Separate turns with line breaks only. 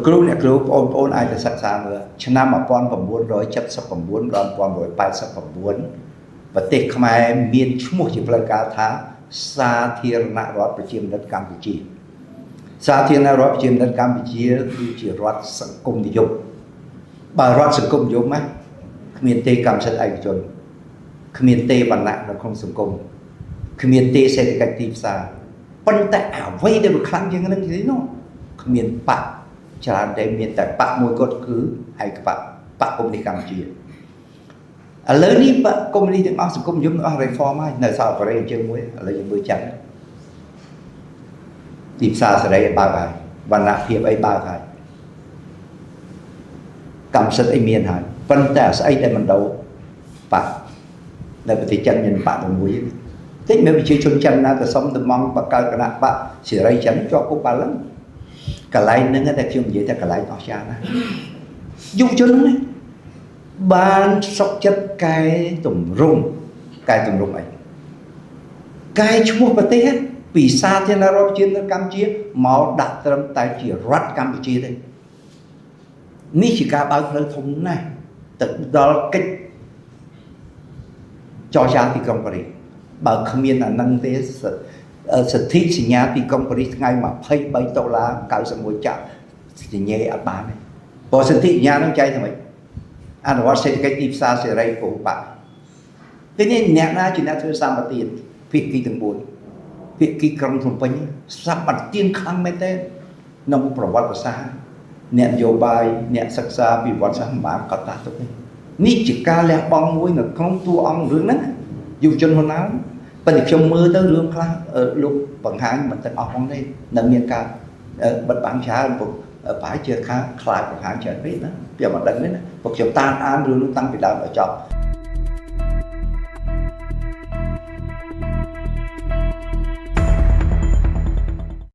គ្រូអ្នកគ្រូបងប្អូនអាចទៅសិក្សាមើលឆ្នាំ1979ដល់1989ប្រទេសខ្មែរមានឈ្មោះជាផ្លូវការថាសាធារណរដ្ឋប្រជាមានិតកម្ពុជាសាធារណរដ្ឋប្រជាមានិតកម្ពុជាគឺជារដ្ឋសង្គមនិយមបើរដ្ឋសង្គមនិយមណាគ្មានទេកម្មសិទ្ធិឯកជនគ្មានទេវណ្ណៈនៅក្នុងសង្គមគ្មានទេសេដ្ឋកិច្ចទីផ្សារប៉ុន្តែអ្វីដែលវាខ្លាំងជាងនឹងនេះនោះគ្មានបកច្រើនតែមានតែបកមួយគត់គឺឯកបកកុម្មុយនីសកម្ពុជាឥឡូវនេះបកកុម្មុយនីសទាំងអស់សង្គមនិយមទាំងអស់ reform ហើយនៅសាកូរ៉េអញ្ចឹងមួយឥឡូវយើងមើលចាស់ទីផ្សារសេរីឲ្យបើកហើយវណ្ណៈភាពអីបើកហើយកម្មសិទ្ធិអីមានហើយប៉ុន្តែស្អីដែលមិនដូរបកនៅប្រទេសចិនមានបកមួយតិចមានប្រជាជនចិនណាទៅសុំតំងបកកើតគណៈបកសេរីចិនជាប់គុកបាល់ហ្នឹងកន្លែងហ្នឹងតែខ្ញុំនិយាយថាកន្លែងអស្ចារ្យណាស់យុវជនហ្នឹងបានសុខចិត្តកែតម្រង់អីកែឈ្មោះប្រទេសពីសាធារណរដ្ឋប្រជាមានិតកម្ពុជាមកដាក់ត្រឹមតែជារដ្ឋកម្ពុជាទេនេះជាការបើកផ្លូវធំណាស់ទៅដល់កិច្ចចរចាទីក្រុងប៉ារីសបើគ្មានអានឹងទេសន្ធិសញ្ញាទីក្រុងប៉ារីសថ្ងៃ$23.91ចាក់សញ្ញាអត់បានទេព្រោះសន្ធិសញ្ញានឹងចែកថាម៉េចអនុវត្តសេដ្ឋកិច្ចទីផ្សារសេរីពហុបកទីនេះអ្នកណាជាអ្នកធ្វើសម្បទានភាគីទាំង4ភាគីក្រុងភ្នំពេញសម្បទានខ្លាំងមែនទេក្នុងប្រវត្តិសាស្ត្រអ្នកនយោបាយអ្នកសិក្សាពីប្រវត្តិសាស្ត្របានកត់ត្រាទុកនេះជាការលះបង់មួយនៅក្នុងតួអង្គរឿងហ្នឹងយុវជនហ៊ុនណាប៉ុន្តែខ្ញុំមើលទៅរឿងខ្លះលោកបង្ហាញមិនទាំងអស់ផងទេនៅមានការបិទបាំងច្រើនពុកប្រហែលជាខ្លាចបង្ហាញច្រើនពេកណាពីអត់ដឹងទេណាពុកខ្ញុំតាមអានរឿងនោះតាំងពីដើមដល់ចប់